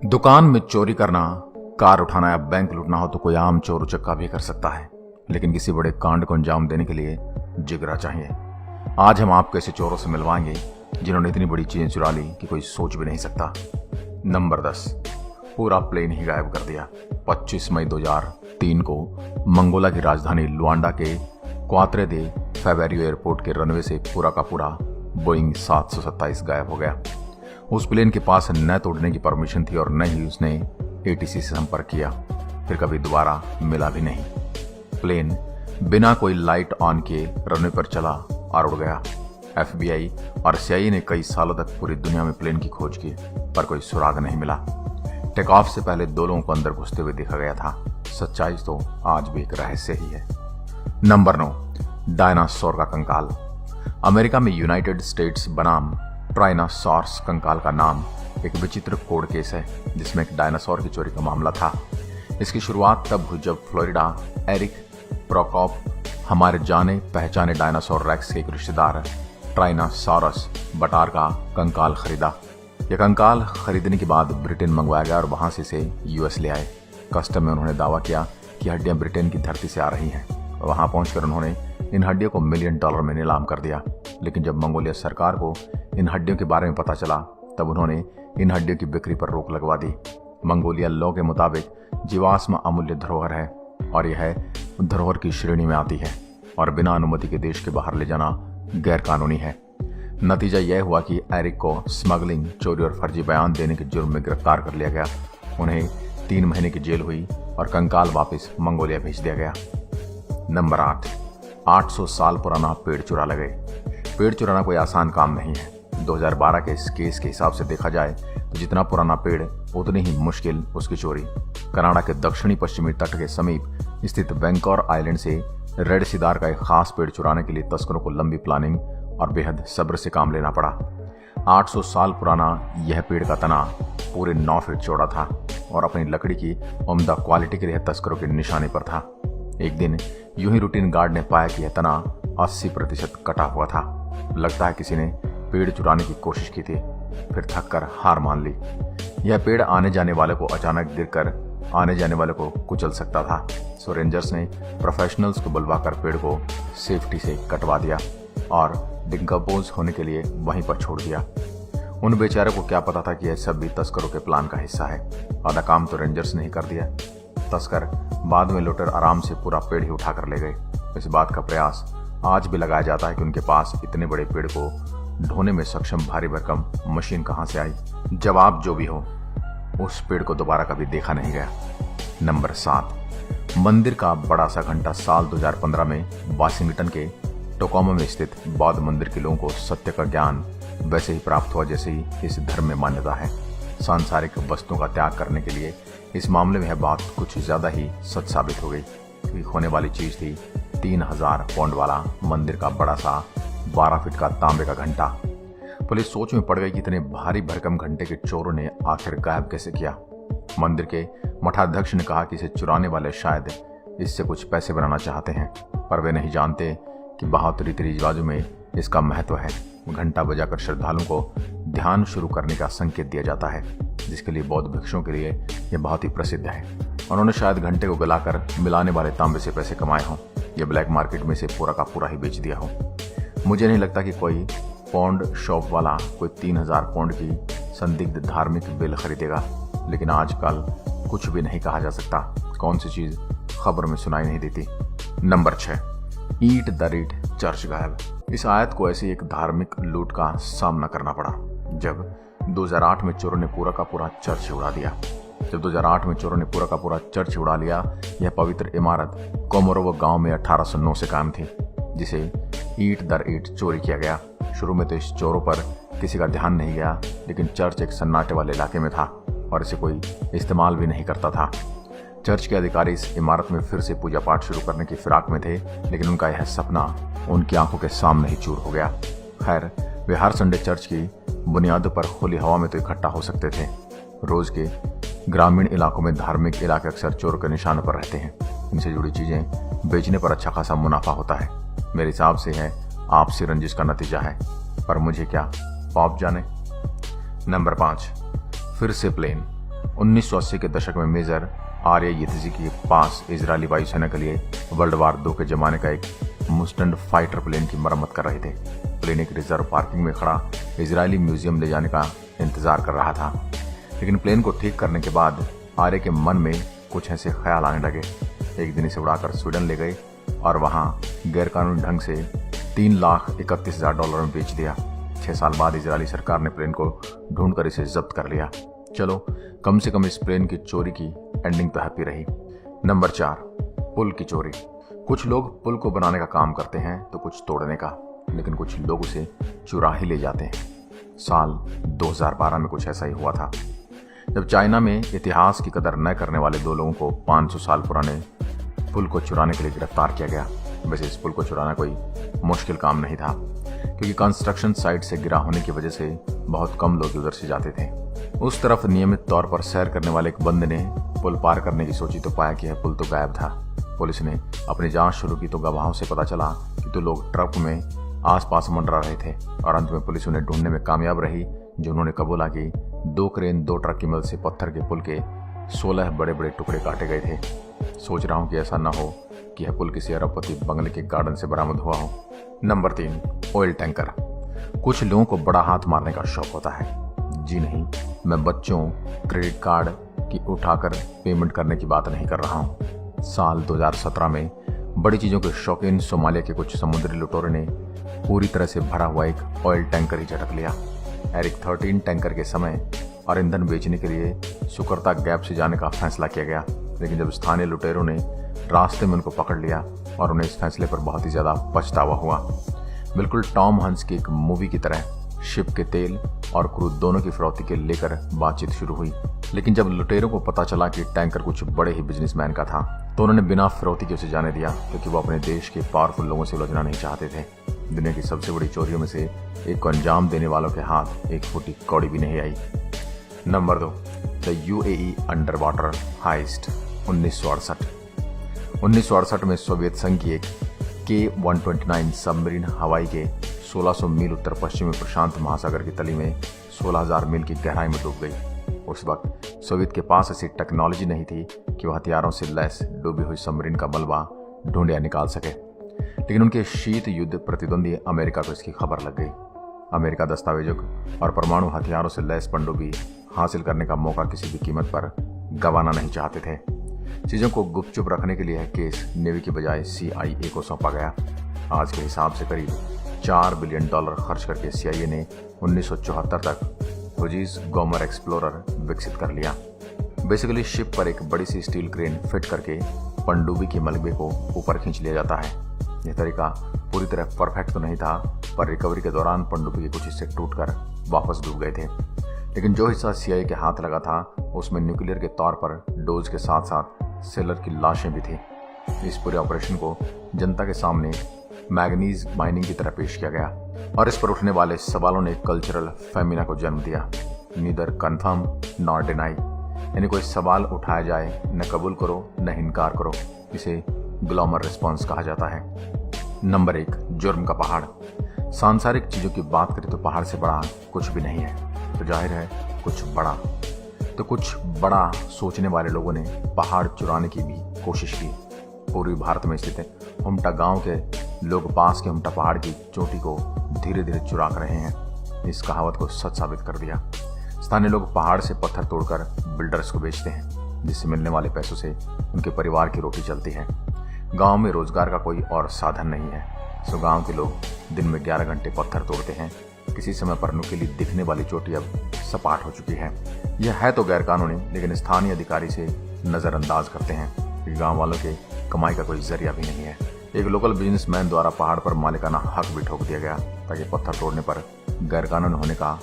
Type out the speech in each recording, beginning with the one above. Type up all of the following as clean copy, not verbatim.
दुकान में चोरी करना, कार उठाना या बैंक लूटना हो तो कोई आम चोर उचक्का भी कर सकता है, लेकिन किसी बड़े कांड को अंजाम देने के लिए जिगरा चाहिए। आज हम आपको ऐसे चोरों से मिलवाएंगे जिन्होंने इतनी बड़ी चीजें चुरा ली कि कोई सोच भी नहीं सकता। नंबर 10, पूरा प्लेन ही गायब कर दिया। 25 मई 2003 को मंगोला की राजधानी लुआंडा के क्वात्रे दे फेवेरियो एयरपोर्ट के रनवे से पूरा का पूरा बोइंग 727 गायब हो गया। उस प्लेन के पास न तो उड़ने की परमिशन थी और न ही उसने एटीसी से संपर्क किया। फिर कभी दोबारा मिला भी नहीं। प्लेन बिना कोई लाइट ऑन किए रनवे पर चला और उड़ गया। एफबीआई और सीआईए ने कई सालों तक पूरी दुनिया में प्लेन की खोज की, पर कोई सुराग नहीं मिला। टेक ऑफ से पहले 2 लोगों को अंदर घुसते हुए देखा गया था। सच्चाई तो आज भी एक रहस्य ही है। नंबर 9, डायनासोर का कंकाल। अमेरिका में यूनाइटेड स्टेट्स बनाम ट्राइनासॉर्स कंकाल का नाम एक विचित्र कोड केस है जिसमें एक डायनासोर की चोरी का मामला था। इसकी शुरुआत तब हुई जब फ्लोरिडा एरिक प्रोकॉप हमारे जाने पहचाने डायनासोर रेक्स के एक रिश्तेदार ट्राइनासॉरस बटार का कंकाल खरीदा। यह कंकाल खरीदने के बाद ब्रिटेन मंगवाया गया और वहां से इसे यूएस ले आए। कस्टम में उन्होंने दावा किया कि हड्डियां ब्रिटेन की धरती से आ रही हैं। वहां पहुंचकर उन्होंने इन हड्डियों को $1 मिलियन में नीलाम कर दिया। लेकिन जब मंगोलिया सरकार को इन हड्डियों के बारे में पता चला तब उन्होंने इन हड्डियों की बिक्री पर रोक लगवा दी। मंगोलिया लॉ के मुताबिक जीवाश्म अमूल्य धरोहर है और यह धरोहर की श्रेणी में आती है और बिना अनुमति के देश के बाहर ले जाना गैर कानूनी है। नतीजा यह हुआ कि एरिक को स्मगलिंग, चोरी और फर्जी बयान देने के जुर्म में गिरफ्तार कर लिया गया। उन्हें 3 महीने की जेल हुई और कंकाल वापस मंगोलिया भेज दिया गया। नंबर 8, 800 साल पुराना पेड़ चुरा ले गए। पेड़ चुराना कोई आसान काम नहीं है। 2012 के इस केस के हिसाब से देखा जाए तो जितना पुराना पेड़ उतनी ही मुश्किल उसकी चोरी। कनाडा के दक्षिणी पश्चिमी तट के समीप स्थित वैंकूवर आइलैंड से रेड सिदार का एक खास पेड़ चुराने के लिए तस्करों को लंबी प्लानिंग और बेहद सब्र से काम लेना पड़ा। 800 साल पुराना यह पेड़ का तना पूरे 9 फीट चौड़ा था और अपनी लकड़ी की उम्दा क्वालिटी के लिए तस्करों की निशाने पर था। एक दिन यूं ही रूटीन गार्ड ने पाया कि यह तना 80% कटा हुआ था। लगता है किसी ने पेड़ चुराने की कोशिश की थी, फिर थक कर हार मान ली। यह पेड़ आने जाने वाले को अचानक गिरकर आने जाने वाले को कुचल सकता था। सो रेंजर्स ने प्रोफेशनल्स को बुलवाकर पेड़ को सेफ्टी से कटवा दिया और डिकम्पोज होने के लिए वहीं पर छोड़ दिया। उन बेचारे को क्या पता था कि यह सब भी तस्करों के प्लान का हिस्सा है। आधा काम तो रेंजर्स ने ही कर दिया। तस्कर बाद में लुटेर आराम से पूरा पेड़ ही उठा कर ले गए। इस बात का प्रयास आज भी लगाया जाता है कि उनके पास इतने बड़े पेड़ को ढोने में सक्षम भारी भरकम मशीन कहां से आई। जवाब जो भी हो, उस पेड़ को दोबारा कभी देखा नहीं गया। नंबर 7, मंदिर का बड़ा सा घंटा। साल 2015 में वाशिंगटन के टोकोमा में स्थित बौद्ध मंदिर के लोगों को सत्य का ज्ञान वैसे ही प्राप्त हुआ जैसे ही इस धर्म में मान्यता है। सांसारिक वस्तुओं का त्याग करने के लिए इस मामले में यह बात कुछ ज्यादा ही सच साबित हो गई, क्योंकि होने वाली चीज थी 3000 पाउंड वाला मंदिर का बड़ा सा 12 फीट का तांबे का घंटा। पुलिस सोच में पड़ गई कि इतने भारी भरकम घंटे के चोरों ने आखिर गायब कैसे किया। मंदिर के मठाध्यक्ष ने कहा कि इसे चुराने वाले शायद इससे कुछ पैसे बनाना चाहते हैं, पर वे नहीं जानते कि बहुत रीति रिवाजों में इसका महत्व है। घंटा बजाकर श्रद्धालुओं को ध्यान शुरू करने का संकेत दिया जाता है, जिसके लिए बौद्ध भिक्षुओं के लिए यह बहुत ही प्रसिद्ध है। उन्होंने शायद घंटे को गलाकर मिलाने वाले तांबे से पैसे कमाए हों या ब्लैक मार्केट में से पूरा का पूरा ही बेच दिया हो। मुझे नहीं लगता कि कोई पौंड शॉप वाला कोई 3000 पौंड की संदिग्ध धार्मिक बिल खरीदेगा, लेकिन आजकल कुछ भी नहीं कहा जा सकता। कौन सी चीज खबर में सुनाई नहीं देती। नंबर 6, ईट द रीट चर्च गायब। इस आयत को ऐसे एक धार्मिक लूट का सामना करना पड़ा जब 2008 में चोरों ने पूरा का पूरा चर्च उड़ा दिया। जब 2008 में चोरों ने पूरा का पूरा चर्च उड़ा लिया, यह पवित्र इमारत कोमोरोवो गांव में 1809 से कायम थी, जिसे ईट दर ईट चोरी किया गया। शुरू में तो इस चोरों पर किसी का ध्यान नहीं गया, लेकिन चर्च एक सन्नाटे वाले इलाके में था और इसे कोई इस्तेमाल भी नहीं करता था। चर्च के अधिकारी इस इमारत में फिर से पूजा पाठ शुरू करने की फिराक में थे, लेकिन उनका यह सपना उनकी आंखों के सामने ही चूर हो गया। खैर, वे हर संडे चर्च की बुनियादों पर खुली हवा में तो इकट्ठा हो सकते थे। रोज के ग्रामीण इलाकों में धार्मिक इलाके अक्सर चोर के निशाने पर रहते हैं। इनसे जुड़ी चीजें बेचने पर अच्छा खासा मुनाफा होता है। मेरे हिसाब से है आपसी रंजिश का नतीजा है, पर मुझे क्या, पाप जाने। नंबर 5, फिर से प्लेन। 1980 के दशक में मेजर आर्य यित्जी के पास इजरायली वायुसेना के लिए वर्ल्ड वार 2 के जमाने का एक मुस्टंड फाइटर प्लेन की मरम्मत कर रहे थे। प्लेन एक रिजर्व पार्किंग में खड़ा इजरायली म्यूजियम ले जाने का इंतजार कर रहा था, लेकिन प्लेन को ठीक करने के बाद आर्य के मन में कुछ ऐसे ख्याल आने लगे। एक दिन इसे उड़ाकर स्वीडन ले गए और वहां गैरकानूनी ढंग से $3,31,000 में बेच दिया। 6 साल बाद इजरायली सरकार ने प्लेन को ढूंढकर इसे जब्त कर लिया। चलो, कम से कम इस प्लेन की चोरी की एंडिंग तो हैप्पी रही। नंबर 4, पुल की चोरी। कुछ लोग पुल को बनाने का काम करते हैं तो कुछ तोड़ने का, लेकिन कुछ लोग उसे चुरा ही ले जाते हैं। साल 2012 में कुछ ऐसा ही हुआ था, जब चाइना में इतिहास की कदर न करने वाले 2 लोगों को 500 साल पुराने पुल को चुराने के लिए गिरफ्तार किया गया। वैसे इस पुल को चुराना कोई मुश्किल काम नहीं था, क्योंकि कंस्ट्रक्शन साइट से गिरा होने की वजह से बहुत कम लोग उधर से जाते थे। उस तरफ नियमित तौर पर सैर करने वाले एक बंदे ने पुल पार करने की सोची तो पाया कि यह पुल तो गायब था। पुलिस ने अपनी जांच शुरू की तो गवाहों से पता चला कि 2 लोग ट्रक में आसपास मंडरा रहे थे, और अंत में पुलिस उन्हें ढूंढने में कामयाब रही, जो उन्होंने कबूला कि 2 क्रेन 2 ट्रक की मदद से पत्थर के पुल के 16 बड़े बड़े टुकड़े काटे गए थे। सोच रहा हूँ कि ऐसा न हो कि यह पुल किसी अरबपति बंगले के गार्डन से बरामद हुआ हो। Number 3, oil tanker. कुछ लोगों को बड़ा हाथ मारने का शौक होता है। जी नहीं, मैं बच्चों क्रेडिट कार्ड की उठाकर पेमेंट करने की बात नहीं कर रहा हूँ। साल 2017 में बड़ी चीज़ों के शौकीन सोमालिया के कुछ समुद्री लुटेरों ने पूरी तरह से भरा हुआ एक ऑयल टैंकर ही झटक लिया। एरिक 13 टैंकर के समय और ईंधन बेचने के लिए सुकरता गैप से जाने का फैसला किया गया, लेकिन जब स्थानीय लुटेरों ने रास्ते में उनको पकड़ लिया और उन्हें इस फैसले पर बहुत ही ज़्यादा पछतावा हुआ। बिल्कुल टॉम हंस की एक मूवी की तरह शिप के तेल और क्रूड दोनों की फिरौती के लेकर बातचीत शुरू हुई, लेकिन जब लुटेरों को पता चला कि टैंकर कुछ बड़े ही बिजनेसमैन का था तो उन्होंने बिना फिरौती के उसे जाने दिया, क्योंकि वो अपने देश के पावरफुल लोगों से उलझना नहीं चाहते थे। दुनिया की सबसे बड़ी चोरियों में से एक को अंजाम देने वालों के हाथ एक फुटी कौड़ी भी नहीं आई। Number 2, the UAE under water heist. 1968 में सोवियत संघ की एक K-129 सबमरीन हवाई के 1600 मील उत्तर पश्चिमी प्रशांत महासागर की तली में 16,000 मील की गहराई में डूब गई। उस वक्त सोवियत के पास ऐसी टेक्नोलॉजी नहीं थी कि वह हथियारों से लैस डूबी हुई सबमरीन का मलबा ढूंढ या निकाल सके, लेकिन उनके शीत युद्ध प्रतिद्वंदी अमेरिका को इसकी खबर लग गई। अमेरिका दस्तावेजों और परमाणु हथियारों से लैस पनडुब्बी हासिल करने का मौका किसी भी कीमत पर गंवाना नहीं चाहते थे। चीज़ों को गुपचुप रखने के लिए यह केस नेवी की बजाय CIA को सौंपा गया। आज के हिसाब से करीब $4 बिलियन खर्च करके CIA ने 1974 तक हुजीज गोमर एक्सप्लोरर विकसित कर लिया। बेसिकली शिप पर एक बड़ी सी स्टील क्रेन फिट करके पनडुब्बी के मलबे को ऊपर खींच लिया जाता है। यह तरीका पूरी तरह परफेक्ट तो नहीं था, पर रिकवरी के दौरान पनडुब्बी के कुछ हिस्से टूटकर वापस डूब गए थे, लेकिन जो हिस्सा CIA के हाथ लगा था उसमें न्यूक्लियर के तौर पर डोज के साथ साथ सेलर की लाशें भी थी। इस पूरे ऑपरेशन को जनता के सामने मैग्नीज माइनिंग की तरह पेश किया गया, और इस पर उठने वाले सवालों ने कल्चरल फेमिना को जन्म दिया। नीदर कन्फर्म नॉट डिनाई, यानी कोई सवाल उठाया जाए न कबूल करो न इनकार करो, इसे ग्लैमर रिस्पॉन्स कहा जाता है। नंबर 1, जुर्म का पहाड़। सांसारिक चीज़ों की बात करें तो पहाड़ से बड़ा कुछ भी नहीं है, तो जाहिर है कुछ बड़ा सोचने वाले लोगों ने पहाड़ चुराने की भी कोशिश की। पूर्वी भारत में स्थित हुमटा गांव के लोग पास के हुमटा पहाड़ की चोटी को धीरे धीरे चुरा कर रहे हैं। इस कहावत को सच साबित कर दिया। स्थानीय लोग पहाड़ से पत्थर तोड़कर बिल्डर्स को बेचते हैं, जिससे मिलने वाले पैसों से उनके परिवार की रोटी चलती है। गांव में रोजगार का कोई और साधन नहीं है, सो गांव के लोग दिन में 11 घंटे पत्थर तोड़ते हैं। किसी समय पर नुकीली दिखने वाली चोटी अब सपाट हो चुकी है। यह है तो गैर कानूनी, लेकिन स्थानीय अधिकारी से नज़रअंदाज करते हैं, क्योंकि गाँव वालों के कमाई का कोई जरिया भी नहीं है। एक लोकल बिजनेसमैन द्वारा पहाड़ पर मालिकाना हक भी ठोक दिया गया, ताकि पत्थर तोड़ने पर गैर कानूनी होने का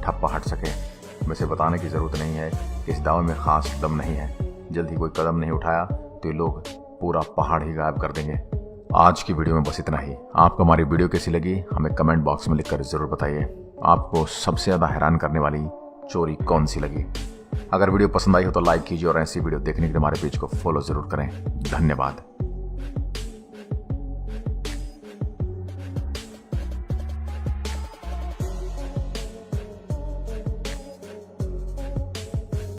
ठप्पा हट सके। वैसे बताने की ज़रूरत नहीं है कि इस दावे में खास दम नहीं है। जल्द ही कोई कदम नहीं उठाया तो ये लोग पूरा पहाड़ ही गायब कर देंगे। आज की वीडियो में बस इतना ही। आपको हमारी वीडियो कैसी लगी हमें कमेंट बॉक्स में लिखकर ज़रूर बताइए। आपको सबसे ज़्यादा हैरान करने वाली चोरी कौन सी लगी? अगर वीडियो पसंद आई हो तो लाइक कीजिए, और ऐसी वीडियो देखने के लिए हमारे पेज को फॉलो ज़रूर करें। धन्यवाद।